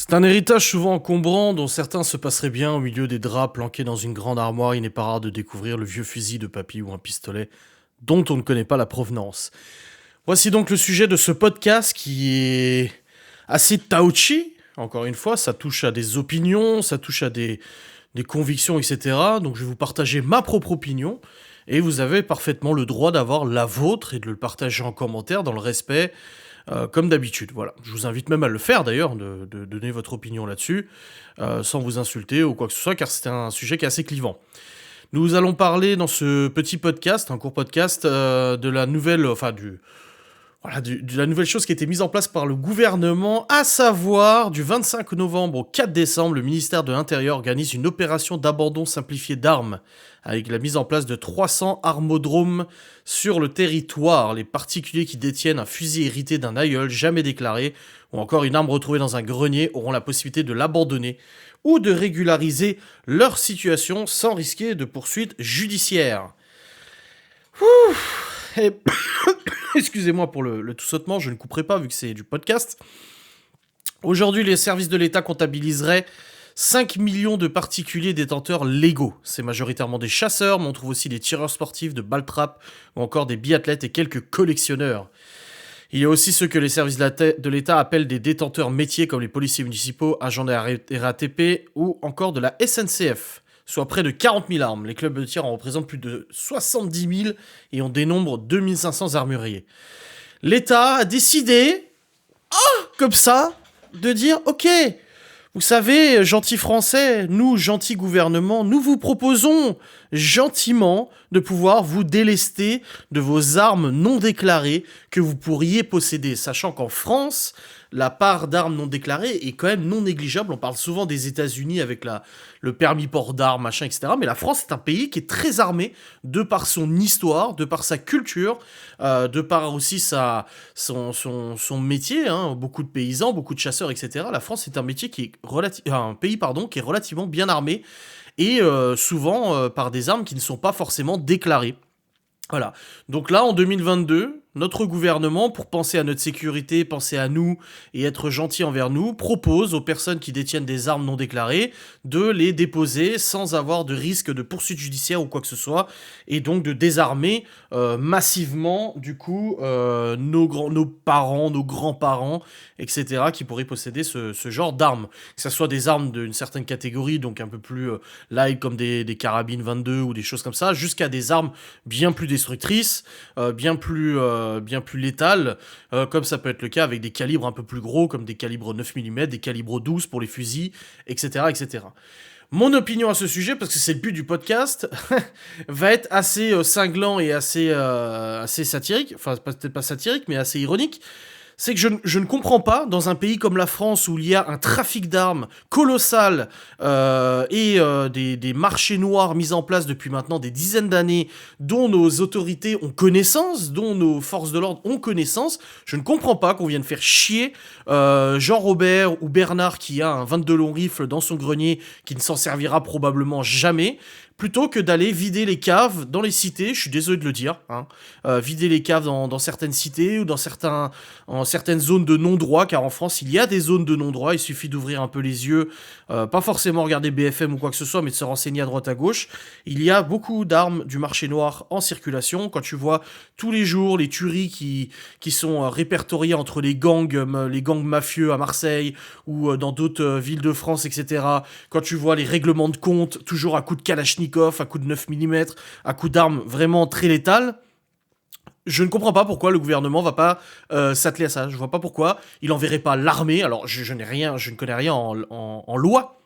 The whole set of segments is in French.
C'est un héritage souvent encombrant dont certains se passeraient bien au milieu des draps planqués dans une grande armoire. Il n'est pas rare de découvrir le vieux fusil de papy ou un pistolet dont on ne connaît pas la provenance. Voici donc le sujet de ce podcast qui est assez touchy. Encore une fois, ça touche à des opinions, ça touche à des convictions, etc. Donc je vais vous partager ma propre opinion et vous avez parfaitement le droit d'avoir la vôtre et de le partager en commentaire dans le respect comme d'habitude. Voilà. Je vous invite même à le faire d'ailleurs, de donner votre opinion là-dessus, sans vous insulter ou quoi que ce soit, car c'est un sujet qui est assez clivant. Nous allons parler dans ce petit podcast, un court podcast, de la nouvelle, de la nouvelle chose qui a été mise en place par le gouvernement, à savoir du 25 novembre au 4 décembre, le ministère de l'Intérieur organise une opération d'abandon simplifié d'armes, avec la mise en place de 300 armodromes sur le territoire. Les particuliers qui détiennent un fusil hérité d'un aïeul jamais déclaré, ou encore une arme retrouvée dans un grenier, auront la possibilité de l'abandonner ou de régulariser leur situation sans risquer de poursuites judiciaires. Et excusez-moi pour le tout-sautement, je ne couperai pas vu que c'est du podcast. Aujourd'hui, les services de l'État comptabiliseraient 5 millions de particuliers détenteurs légaux. C'est majoritairement des chasseurs, mais on trouve aussi des tireurs sportifs, de balles-trappes, ou encore des biathlètes et quelques collectionneurs. Il y a aussi ceux que les services de l'État appellent des détenteurs métiers, comme les policiers municipaux, agents de la RATP, ou encore de la SNCF. Soit près de 40 000 armes. Les clubs de tir en représentent plus de 70 000 et on dénombre 2500 armuriers. L'État a décidé, comme ça, de dire « Ok, vous savez, gentils Français, nous, gentils gouvernements, nous vous proposons gentiment de pouvoir vous délester de vos armes non déclarées que vous pourriez posséder. » Sachant qu'en France, la part d'armes non déclarées est quand même non négligeable. On parle souvent des États-Unis avec le permis port d'armes, machin, etc. Mais la France est un pays qui est très armé de par son histoire, de par sa culture, de par aussi son métier. Beaucoup de paysans, beaucoup de chasseurs, etc. La France est un métier qui est un pays qui est relativement bien armé et souvent par des armes qui ne sont pas forcément déclarées. Voilà. Donc là, en 2022, notre gouvernement, pour penser à notre sécurité, penser à nous et être gentil envers nous, propose aux personnes qui détiennent des armes non déclarées de les déposer sans avoir de risque de poursuite judiciaire ou quoi que ce soit, et donc de désarmer massivement, du coup, nos parents, nos grands-parents, etc., qui pourraient posséder ce genre d'armes. Que ce soit des armes d'une certaine catégorie, donc un peu plus light, comme des carabines 22 ou des choses comme ça, jusqu'à des armes bien plus destructrices, bien plus létales, comme ça peut être le cas avec des calibres un peu plus gros, comme des calibres 9 mm, des calibres 12 pour les fusils, etc., etc. Mon opinion à ce sujet, parce que c'est le but du podcast, va être assez cinglant et assez satirique, enfin peut-être pas satirique, mais assez ironique. C'est que je ne comprends pas, dans un pays comme la France où il y a un trafic d'armes colossal et des marchés noirs mis en place depuis maintenant des dizaines d'années, dont nos autorités ont connaissance, dont nos forces de l'ordre ont connaissance, je ne comprends pas qu'on vienne faire chier Jean-Robert ou Bernard qui a un 22 long rifle dans son grenier qui ne s'en servira probablement jamais, plutôt que d'aller vider les caves dans les cités, je suis désolé de le dire, vider les caves dans certaines cités ou dans certaines zones de non-droit, car en France, il y a des zones de non-droit, il suffit d'ouvrir un peu les yeux, pas forcément regarder BFM ou quoi que ce soit, mais de se renseigner à droite à gauche. Il y a beaucoup d'armes du marché noir en circulation. Quand tu vois tous les jours les tueries qui sont répertoriées entre les gangs mafieux à Marseille ou dans d'autres villes de France, etc., quand tu vois les règlements de compte, toujours à coups de Kalachnikov, à coups de 9 mm, à coups d'armes vraiment très létales, je ne comprends pas pourquoi le gouvernement va pas s'atteler à ça. Je vois pas pourquoi il enverrait pas l'armée. Alors je ne connais rien en loi.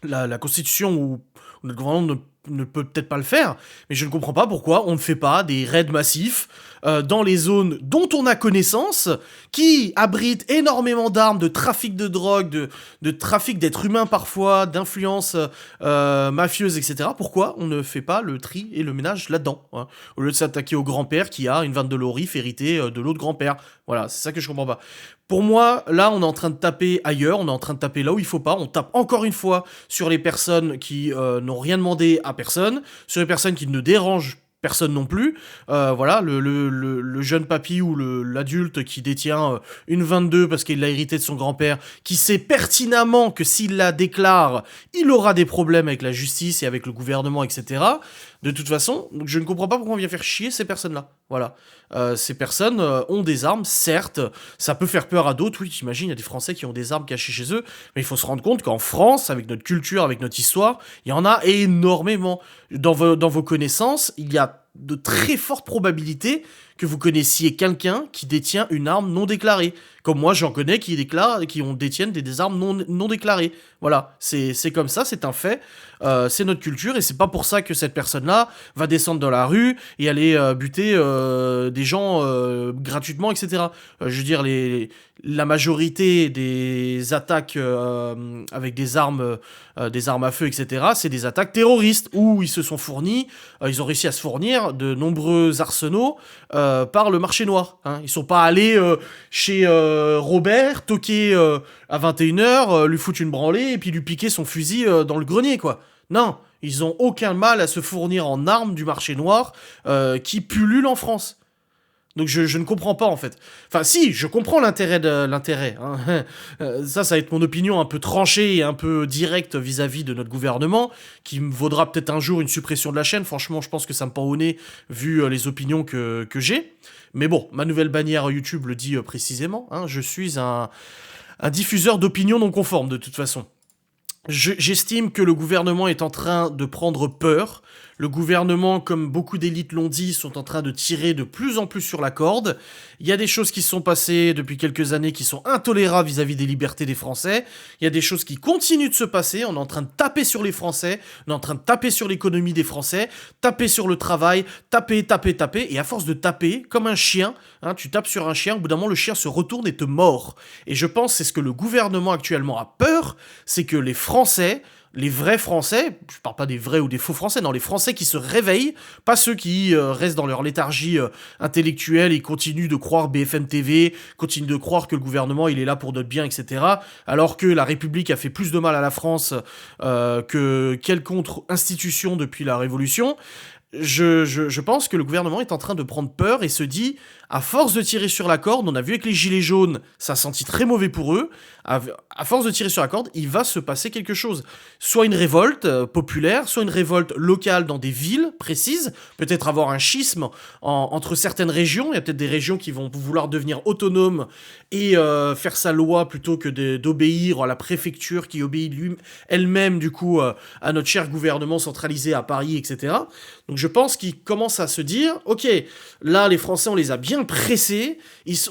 La Constitution ou notre gouvernement ne peut peut-être pas le faire, mais je ne comprends pas pourquoi on ne fait pas des raids massifs dans les zones dont on a connaissance, qui abritent énormément d'armes, de trafic de drogue, de trafic d'êtres humains parfois, d'influences mafieuses, etc. Pourquoi on ne fait pas le tri et le ménage là-dedans, au lieu de s'attaquer au grand-père qui a une 22 Lorif héritée de l'autre grand-père. Voilà, c'est ça que je comprends pas. Pour moi, là, on est en train de taper ailleurs, on est en train de taper là où il faut pas. On tape encore une fois sur les personnes qui n'ont rien demandé à personne, sur les personnes qui ne dérangent personne non plus. Voilà, le jeune papy ou l'adulte qui détient une 22 parce qu'il l'a hérité de son grand-père, qui sait pertinemment que s'il la déclare, il aura des problèmes avec la justice et avec le gouvernement, etc. De toute façon, donc je ne comprends pas pourquoi on vient faire chier ces personnes-là. Voilà. Ces personnes ont des armes, certes, ça peut faire peur à d'autres, oui, j'imagine, il y a des Français qui ont des armes cachées chez eux, mais il faut se rendre compte qu'en France, avec notre culture, avec notre histoire, il y en a énormément. Dans vos connaissances, il y a de très fortes probabilités que vous connaissiez quelqu'un qui détient une arme non déclarée. Comme moi, j'en connais qui détiennent des armes non déclarées. Voilà, c'est comme ça, c'est un fait. C'est notre culture et c'est pas pour ça que cette personne-là va descendre dans la rue et aller buter des gens gratuitement, etc. Je veux dire, la majorité des attaques avec des armes à feu, etc., c'est des attaques terroristes où ils se sont fournis, ils ont réussi à se fournir de nombreux arsenaux par le marché noir. Hein. Ils sont pas allés chez Robert, toquer à 21h, lui foutre une branlée et puis lui piquer son fusil dans le grenier, quoi. Non, ils ont aucun mal à se fournir en armes du marché noir qui pullule en France. Donc je ne comprends pas en fait. Enfin si, je comprends l'intérêt. Hein. Ça va être mon opinion un peu tranchée et un peu directe vis-à-vis de notre gouvernement, qui me vaudra peut-être un jour une suppression de la chaîne. Franchement, je pense que ça me pend au nez vu les opinions que j'ai. Mais bon, ma nouvelle bannière YouTube le dit précisément. Hein, je suis un diffuseur d'opinions non conformes de toute façon. J'estime que le gouvernement est en train de prendre peur. Le gouvernement, comme beaucoup d'élites l'ont dit, sont en train de tirer de plus en plus sur la corde. Il y a des choses qui se sont passées depuis quelques années qui sont intolérables vis-à-vis des libertés des Français. Il y a des choses qui continuent de se passer. On est en train de taper sur les Français. On est en train de taper sur l'économie des Français. Taper sur le travail. Taper. Et à force de taper, comme un chien, hein, tu tapes sur un chien, au bout d'un moment, le chien se retourne et te mord. Et je pense que c'est ce que le gouvernement actuellement a peur, c'est que les Français, les vrais Français, je parle pas des vrais ou des faux Français, non, les Français qui se réveillent, pas ceux qui restent dans leur léthargie intellectuelle et continuent de croire BFM TV, continuent de croire que le gouvernement il est là pour notre bien, etc. Alors que la République a fait plus de mal à la France que quelconque institution depuis la Révolution. Je pense que le gouvernement est en train de prendre peur et se dit, à force de tirer sur la corde, on a vu avec les gilets jaunes, ça a senti très mauvais pour eux, à force de tirer sur la corde, il va se passer quelque chose. Soit une révolte populaire, soit une révolte locale dans des villes précises, peut-être avoir un schisme entre certaines régions, il y a peut-être des régions qui vont vouloir devenir autonomes et faire sa loi plutôt que d'obéir à la préfecture qui obéit elle-même du coup à notre cher gouvernement centralisé à Paris, etc. Donc je pense qu'ils commencent à se dire, ok, là les Français on les a bien pressés,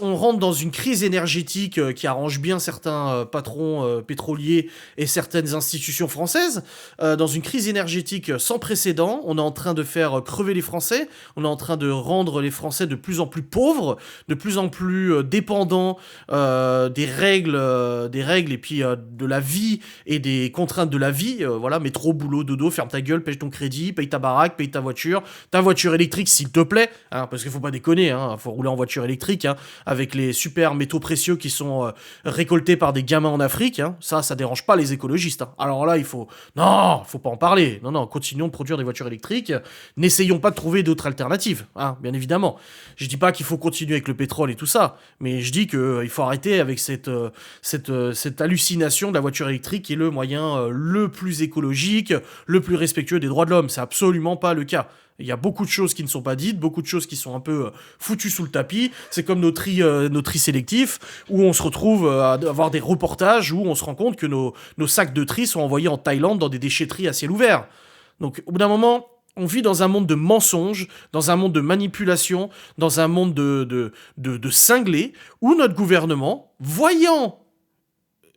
on rentre dans une crise énergétique qui arrange bien certains patrons pétroliers et certaines institutions françaises, dans une crise énergétique sans précédent, on est en train de faire crever les Français, on est en train de rendre les Français de plus en plus pauvres, de plus en plus dépendants des règles et puis de la vie et des contraintes de la vie, voilà, métro, boulot, dodo, ferme ta gueule, paye ton crédit, paye ta baraque, paye ta voiture électrique s'il te plaît, hein, parce qu'il faut pas déconner, hein, faut rouler en voiture électrique, hein, avec les super métaux précieux qui sont récoltés par des gamins en Afrique, hein, ça dérange pas les écologistes. Hein. Alors là, faut pas en parler. Non, continuons de produire des voitures électriques, n'essayons pas de trouver d'autres alternatives, hein, bien évidemment. Je dis pas qu'il faut continuer avec le pétrole et tout ça, mais je dis qu'il faut arrêter avec cette hallucination de la voiture électrique qui est le moyen le plus écologique, le plus respectueux des droits de l'homme. C'est absolument pas le cas. Il y a beaucoup de choses qui ne sont pas dites, beaucoup de choses qui sont un peu foutues sous le tapis. C'est comme nos tri sélectifs, où on se retrouve à avoir des reportages où on se rend compte que nos sacs de tri sont envoyés en Thaïlande dans des déchetteries à ciel ouvert. Donc au bout d'un moment, on vit dans un monde de mensonges, dans un monde de manipulation, dans un monde de cinglés, où notre gouvernement, voyant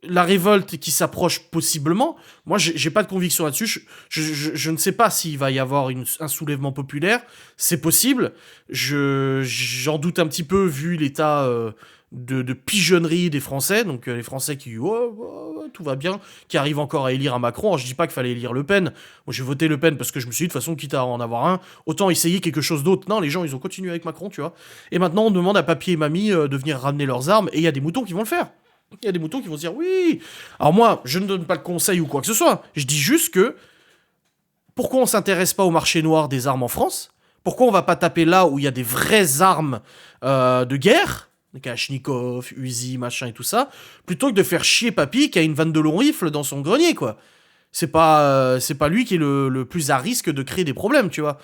la révolte qui s'approche possiblement, moi j'ai pas de conviction là-dessus, je ne sais pas s'il va y avoir un soulèvement populaire, c'est possible, j'en doute un petit peu vu l'état de pigeonnerie des Français, donc les Français qui tout va bien, qui arrivent encore à élire un Macron. Alors, je dis pas qu'il fallait élire Le Pen, moi j'ai voté Le Pen parce que je me suis dit de toute façon quitte à en avoir un, autant essayer quelque chose d'autre. Non, les gens ils ont continué avec Macron, tu vois, et maintenant on demande à papy et mamie de venir ramener leurs armes, et il y a des moutons qui vont le faire. Il y a des moutons qui vont se dire oui. Alors moi, je ne donne pas de conseil ou quoi que ce soit. Je dis juste que pourquoi on s'intéresse pas au marché noir des armes en France ? Pourquoi on va pas taper là où il y a des vraies armes de guerre, Kalachnikov, Uzi, machin et tout ça, plutôt que de faire chier papy qui a une vanne de long rifle dans son grenier, quoi. C'est pas lui qui est le plus à risque de créer des problèmes, tu vois.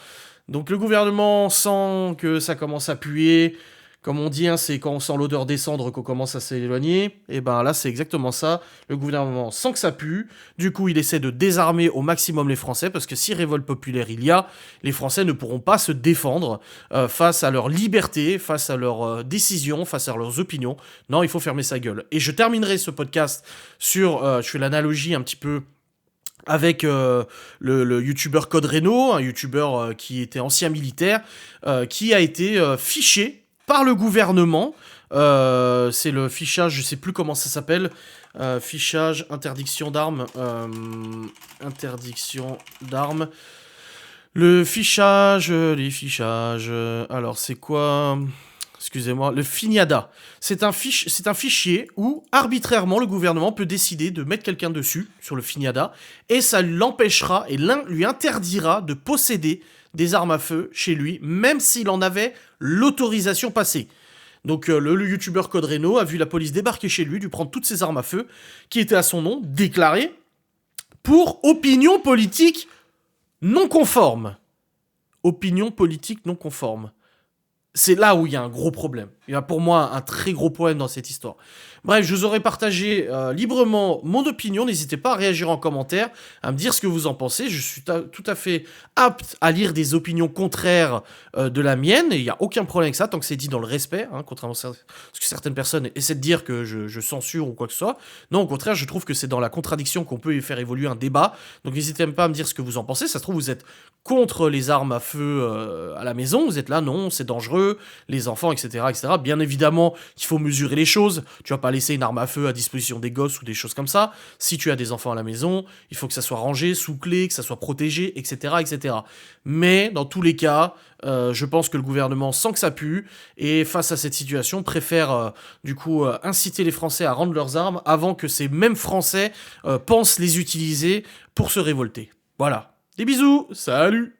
Donc le gouvernement sent que ça commence à puer. Comme on dit, hein, c'est quand on sent l'odeur des cendres qu'on commence à s'éloigner. Et ben là, c'est exactement ça. Le gouvernement sent que ça pue. Du coup, il essaie de désarmer au maximum les Français, parce que si révolte populaire il y a, les Français ne pourront pas se défendre face à leur liberté, face à leurs décisions, face à leurs opinions. Non, il faut fermer sa gueule. Et je terminerai ce podcast sur... je fais l'analogie un petit peu avec le youtubeur Code Reno, un youtubeur qui était ancien militaire, qui a été fiché par le gouvernement. C'est le fichage, je sais plus comment ça s'appelle, fichage, interdiction d'armes, le fichage, les fichages, alors c'est quoi? Excusez-moi, le FINIADA. C'est un fichier où, arbitrairement, le gouvernement peut décider de mettre quelqu'un dessus, sur le FINIADA, et ça l'empêchera et lui interdira de posséder des armes à feu chez lui, même s'il en avait l'autorisation passée. Donc le youtubeur Code Reno a vu la police débarquer chez lui, lui prendre toutes ses armes à feu, qui étaient à son nom, déclarées, pour opinion politique non conforme. Opinion politique non conforme. C'est là où il y a un gros problème. Il y a pour moi un très gros problème dans cette histoire. Bref, je vous aurais partagé librement mon opinion. N'hésitez pas à réagir en commentaire, à me dire ce que vous en pensez. Je suis tout à fait apte à lire des opinions contraires de la mienne. Et il n'y a aucun problème avec ça, tant que c'est dit dans le respect. Hein, contrairement à ce que certaines personnes essaient de dire que je censure ou quoi que ce soit. Non, au contraire, je trouve que c'est dans la contradiction qu'on peut faire évoluer un débat. Donc n'hésitez pas à me dire ce que vous en pensez. Ça se trouve, vous êtes contre les armes à feu à la maison. Vous êtes là, non, c'est dangereux, les enfants, etc., etc. Bien évidemment, il faut mesurer les choses. Tu vas pas laisser une arme à feu à disposition des gosses ou des choses comme ça. Si tu as des enfants à la maison, il faut que ça soit rangé, sous clé, que ça soit protégé, etc., etc. Mais dans tous les cas, je pense que le gouvernement sent que ça pue et face à cette situation préfère inciter les Français à rendre leurs armes avant que ces mêmes Français pensent les utiliser pour se révolter. Voilà. Des bisous, salut!